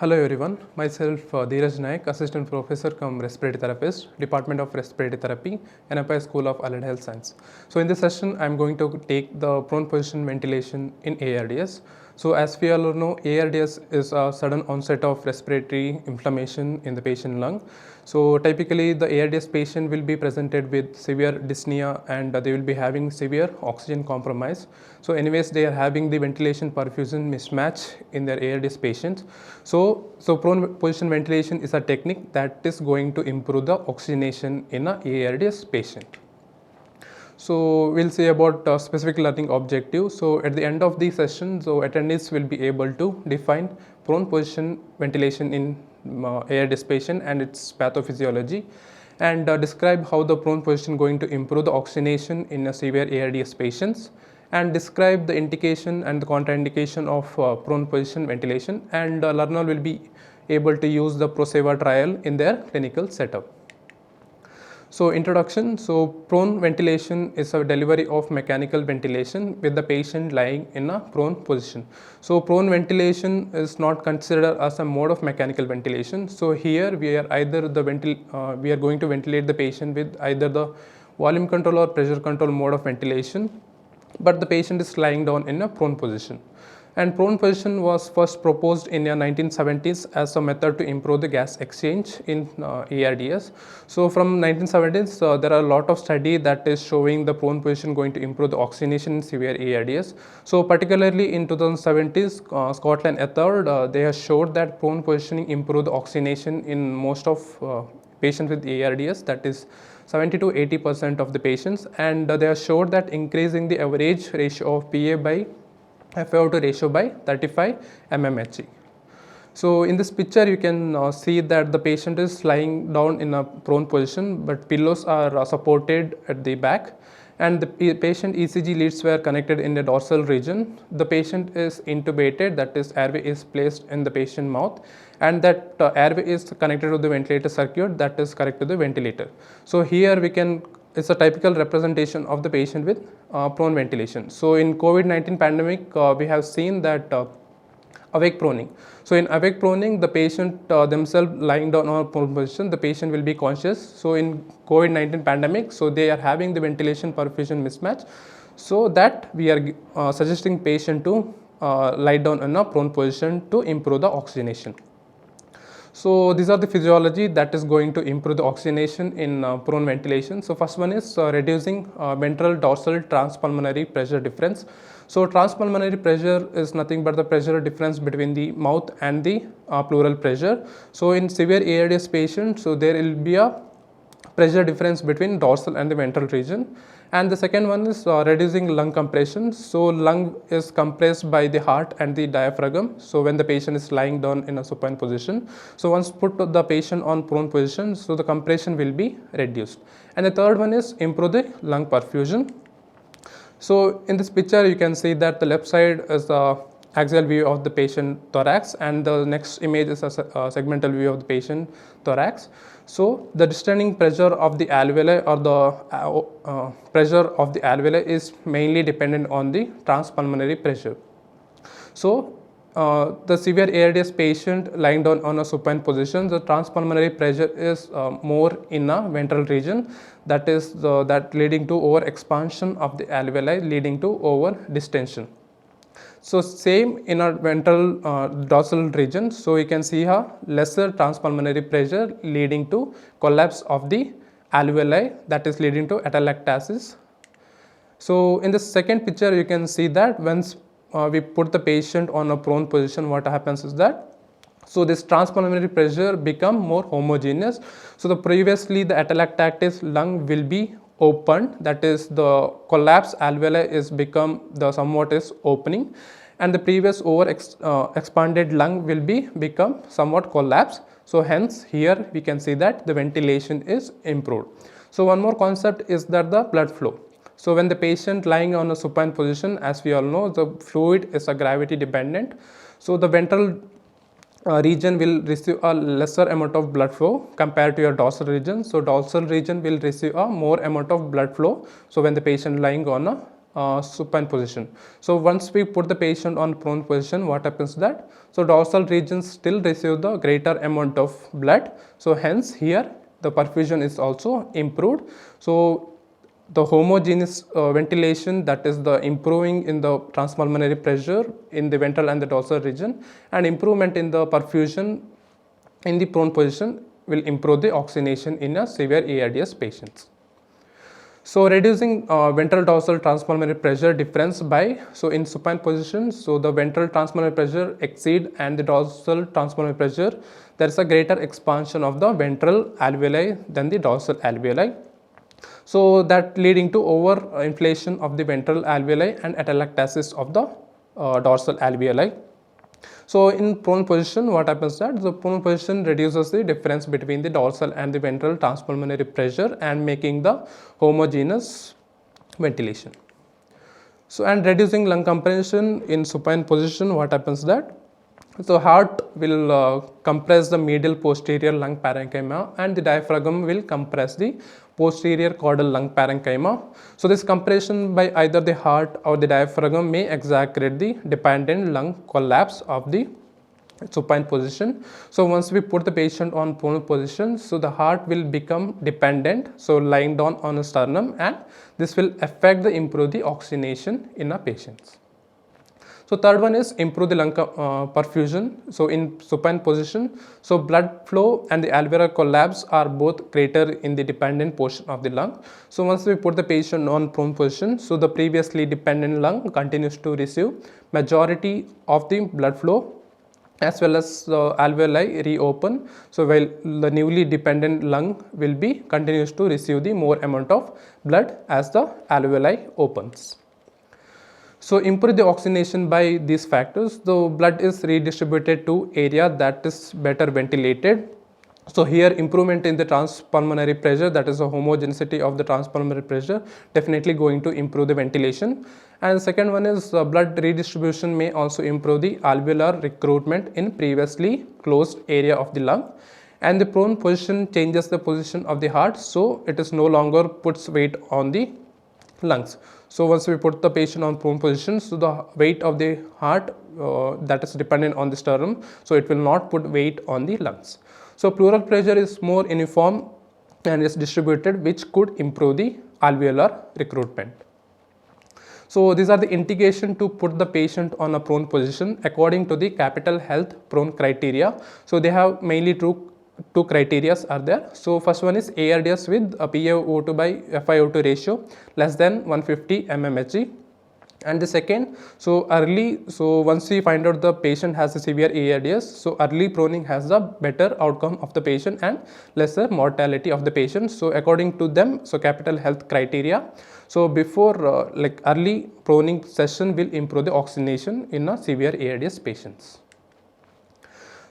Hello everyone, myself Dheeraj Nayak, Assistant Professor cum Respiratory Therapist, Department of Respiratory Therapy, Yenepoya School of Allied Health Science. So in this session, I am going to take the prone position ventilation in ARDS. So as we all know, ARDS is a sudden onset of respiratory inflammation in the patient lung. So typically the ARDS patient will be presented with severe dyspnea and they will be having severe oxygen compromise. So anyways, they are having the ventilation-perfusion mismatch in their ARDS patients. So prone position ventilation is a technique that is going to improve the oxygenation in a ARDS patient. So we'll see about specific learning objective. So at the end of the session, so attendees will be able to define prone position ventilation in ARDS patient and its pathophysiology, and describe how the prone position going to improve the oxygenation in a severe ARDS patients, and describe the indication and the contraindication of prone position ventilation, and learner will be able to use the ProSeva trial in their clinical setup. So introduction, so prone ventilation is a delivery of mechanical ventilation with the patient lying in a prone position. So prone ventilation is not considered as a mode of mechanical ventilation. So here we are either we are going to ventilate the patient with either the volume control or pressure control mode of ventilation, but the patient is lying down in a prone position. And prone position was first proposed in the 1970s as a method to improve the gas exchange in ARDS. So from 1970s, there are a lot of study that is showing the prone position going to improve the oxygenation in severe ARDS. So particularly in 2070s, Scotland et al. They have showed that prone positioning improved the oxygenation in most of patients with ARDS, that is 70 to 80% of the patients, and they have showed that increasing the average ratio of PA by FiO2 ratio by 35 mmHg. So in this picture you can see that the patient is lying down in a prone position, but pillows are supported at the back, and the patient ECG leads were connected in the dorsal region. The patient is intubated, that is airway is placed in the patient mouth, and that airway is connected to the ventilator circuit that is connected to the ventilator. So here we can, it's a typical representation of the patient with prone ventilation. So in COVID-19 pandemic, we have seen that awake proning. So in awake proning, the patient themselves lying down on a prone position, the patient will be conscious. So in COVID-19 pandemic, so they are having the ventilation-perfusion mismatch. So that we are suggesting patient to lie down in a prone position to improve the oxygenation. So these are the physiology that is going to improve the oxygenation in prone ventilation. So first one is reducing ventral dorsal transpulmonary pressure difference. So transpulmonary pressure is nothing but the pressure difference between the mouth and the pleural pressure. So in severe ARDS patients, so there will be a pressure difference between dorsal and the ventral region. And the second one is reducing lung compression. So lung is compressed by the heart and the diaphragm. So when the patient is lying down in a supine position, so once put the patient on prone position, so the compression will be reduced. And the third one is improve the lung perfusion. So in this picture you can see that the left side is the axial view of the patient thorax, and the next image is a segmental view of the patient thorax. So the distending pressure of the alveoli or the pressure of the alveoli is mainly dependent on the transpulmonary pressure. So the severe ARDS patient lying down on a supine position, the transpulmonary pressure is more in a ventral region, that is that leading to over expansion of the alveoli, leading to over distension. So same in our ventral dorsal region, so you can see a lesser transpulmonary pressure leading to collapse of the alveoli, that is leading to atelectasis. So in the second picture you can see that once we put the patient on a prone position, what happens is that so this transpulmonary pressure become more homogeneous. So the previously the atelectasis lung will be opened, that is the collapse alveoli is become the somewhat is opening, and the previous over expanded lung will become somewhat collapsed. So hence here we can see that the ventilation is improved. So one more concept is that the blood flow. So when the patient lying on a supine position, as we all know, the fluid is a gravity dependent. So the ventral region will receive a lesser amount of blood flow compared to your dorsal region. So dorsal region will receive a more amount of blood flow. So when the patient lying on a supine position. So once we put the patient on prone position, what happens that, so dorsal regions still receive the greater amount of blood. So hence here the perfusion is also improved. So the homogeneous ventilation, that is the improving in the transpulmonary pressure in the ventral and the dorsal region, and improvement in the perfusion in the prone position will improve the oxygenation in a severe ARDS patients. So reducing ventral dorsal transpulmonary pressure difference by, so in supine position, so the ventral transpulmonary pressure exceed and the dorsal transpulmonary pressure, there is a greater expansion of the ventral alveoli than the dorsal alveoli. So that leading to over inflation of the ventral alveoli and atelectasis of the dorsal alveoli. So in prone position, what happens that the prone position reduces the difference between the dorsal and the ventral transpulmonary pressure and making the homogeneous ventilation. So and reducing lung compression in supine position, what happens that, so heart will compress the medial posterior lung parenchyma and the diaphragm will compress the posterior caudal lung parenchyma. So this compression by either the heart or the diaphragm may exaggerate the dependent lung collapse of the supine position. So once we put the patient on prone position, so the heart will become dependent, so lying down on a sternum, and this will affect the improve the oxygenation in a patients. So third one is improve the lung perfusion. So in supine position, so blood flow and the alveolar collapse are both greater in the dependent portion of the lung. So once we put the patient on prone position, so the previously dependent lung continues to receive majority of the blood flow as well as the alveoli reopen. So while the newly dependent lung will be continues to receive the more amount of blood as the alveoli opens. So improve the oxygenation by these factors. The blood is redistributed to area that is better ventilated. So here improvement in the transpulmonary pressure, that is the homogeneity of the transpulmonary pressure, definitely going to improve the ventilation. And second one is blood redistribution may also improve the alveolar recruitment in previously closed area of the lung. And the prone position changes the position of the heart, so it is no longer puts weight on the lungs. So once we put the patient on prone position, so the weight of the heart that is dependent on the sternum, so it will not put weight on the lungs. So pleural pressure is more uniform and is distributed, which could improve the alveolar recruitment. So these are the indication to put the patient on a prone position according to the Capital Health prone criteria. So they have mainly two criteria are there. So first one is ARDS with a PaO2 by FiO2 ratio less than 150 mmHg. And the second, so once we find out the patient has a severe ARDS, so early proning has a better outcome of the patient and lesser mortality of the patient. So according to them, so Capital Health criteria, so before like early proning session will improve the oxygenation in a severe ARDS patients.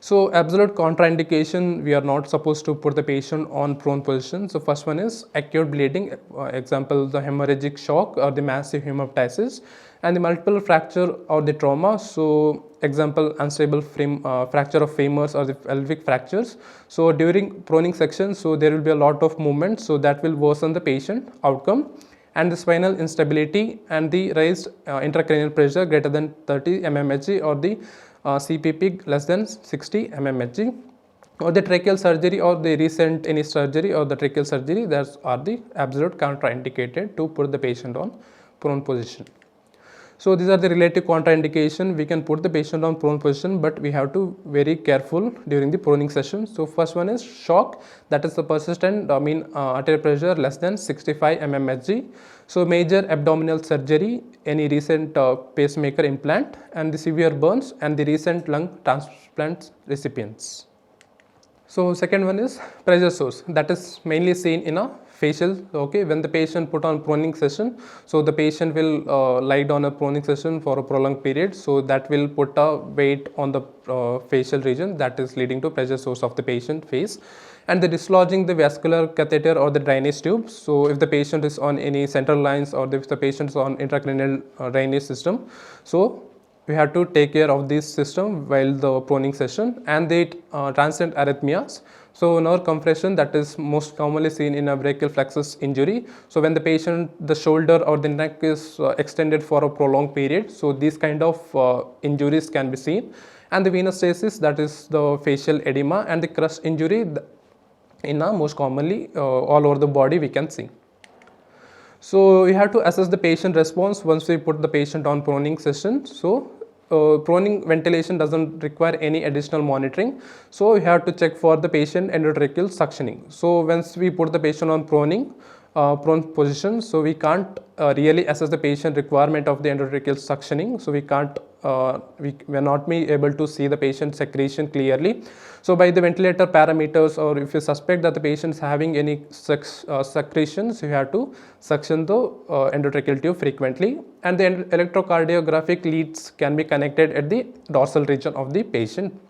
So absolute contraindication, we are not supposed to put the patient on prone position. So first one is acute bleeding, example the hemorrhagic shock or the massive hemoptysis, and the multiple fracture or the trauma. So example unstable fracture of femurs or the pelvic fractures. So during proning section, so there will be a lot of movement, so that will worsen the patient outcome. And the spinal instability and the raised intracranial pressure greater than 30 mmHg or the CPP less than 60 mmHg, or the tracheal surgery or the recent any surgery or the tracheal surgery, that are the absolute contraindicated to put the patient on prone position. So these are the relative contraindication. We can put the patient on prone position, but we have to very careful during the proning session. So first one is shock, that is the persistent mean arterial pressure less than 65 mmHg. So major abdominal surgery, any recent pacemaker implant, and the severe burns and the recent lung transplant recipients. So second one is pressure source, that is mainly seen in a facial. Okay, when the patient put on proning session, so the patient will lie down a proning session for a prolonged period, so that will put a weight on the facial region, that is leading to pressure source of the patient face. And the dislodging the vascular catheter or the drainage tube. So if the patient is on any central lines or if the patient is on intracranial drainage system, so we have to take care of this system while the proning session. And the transient arrhythmias, So nerve compression, that is most commonly seen in a brachial plexus injury. So when the patient, the shoulder or the neck is extended for a prolonged period, so these kind of injuries can be seen. And the venous stasis, that is the facial edema, and the crust injury in a most commonly all over the body we can see. So we have to assess the patient response once we put the patient on proning session. So proning ventilation doesn't require any additional monitoring. So we have to check for the patient endotracheal suctioning. So once we put the patient on prone position, so we can't really assess the patient requirement of the endotracheal suctioning. So we can't, we will not be able to see the patient secretion clearly. So by the ventilator parameters, or if you suspect that the patient is having any secretions, you have to suction the endotracheal tube frequently. And the electrocardiographic leads can be connected at the dorsal region of the patient.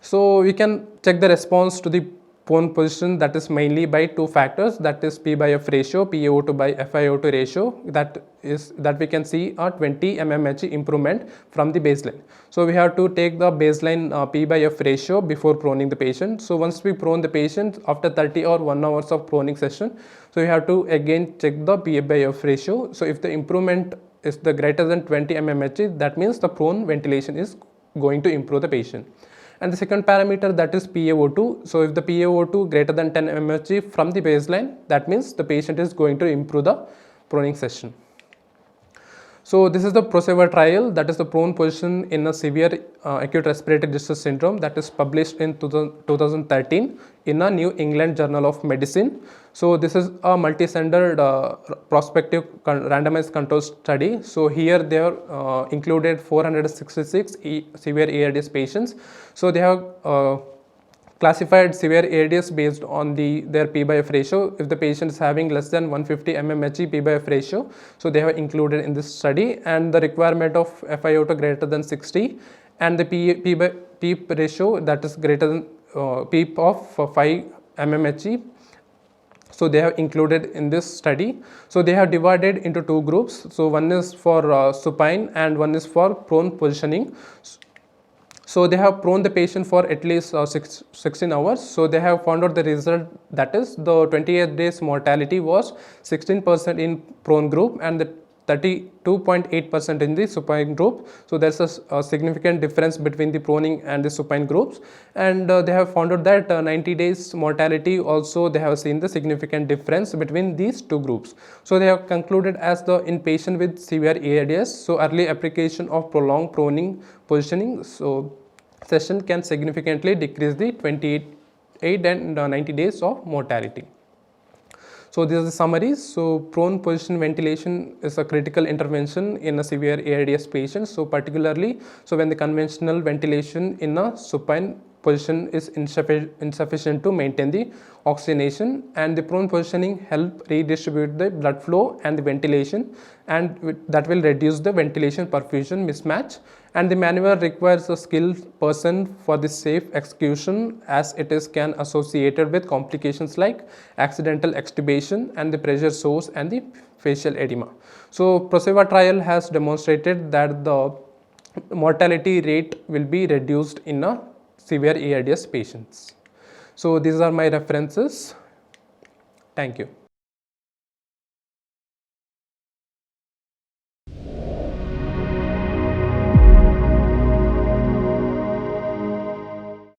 So we can check the response to the prone position, that is mainly by two factors, that is P by F ratio, PaO2 by FiO2 ratio, that we can see a 20 mmHg improvement from the baseline. So we have to take the baseline P by F ratio before proning the patient. So once we prone the patient after 30 or 1 hours of proning session, so we have to again check the P by F ratio. So if the improvement is the greater than 20 mmHg, that means the prone ventilation is going to improve the patient. And the second parameter, that is PaO2. So if the PaO2 greater than 10 mmHg from the baseline, that means the patient is going to improve the proning session. So this is the PROSERVE trial, that is the prone position in a severe acute respiratory distress syndrome, that is published in 2013 in a New England Journal of Medicine. So this is a multi-centered prospective randomized control study. So here they are included 466 severe ARDS patients. So they have classified severe ARDS based on their P by F ratio. If the patient is having less than 150 mmHg P by F ratio, so they have included in this study, and the requirement of FiO2 greater than 60, and the P ratio, that is greater than P of 5 mmHg. So they have included in this study. So they have divided into two groups. So one is for supine and one is for prone positioning. So they have prone the patient for at least 16 hours. So they have found out the result, that is the 28 days mortality was 16% in prone group and the 32.8% in the supine group. So there's a significant difference between the proning and the supine groups, and they have found out that 90 days mortality also they have seen the significant difference between these two groups. So they have concluded as the in patient with severe ARDS, so early application of prolonged proning positioning so session can significantly decrease the 28 and 90 days of mortality. So this is the summary. So prone position ventilation is a critical intervention in a severe ARDS patient. So particularly, so when the conventional ventilation in a supine position is insufficient to maintain the oxygenation, and the prone positioning help redistribute the blood flow and the ventilation, and that will reduce the ventilation perfusion mismatch. And the maneuver requires a skilled person for the safe execution, as it is can associated with complications like accidental extubation and the pressure source and the facial edema. So PROSERVE trial has demonstrated that the mortality rate will be reduced in a severe ARDS patients. So these are my references. Thank you.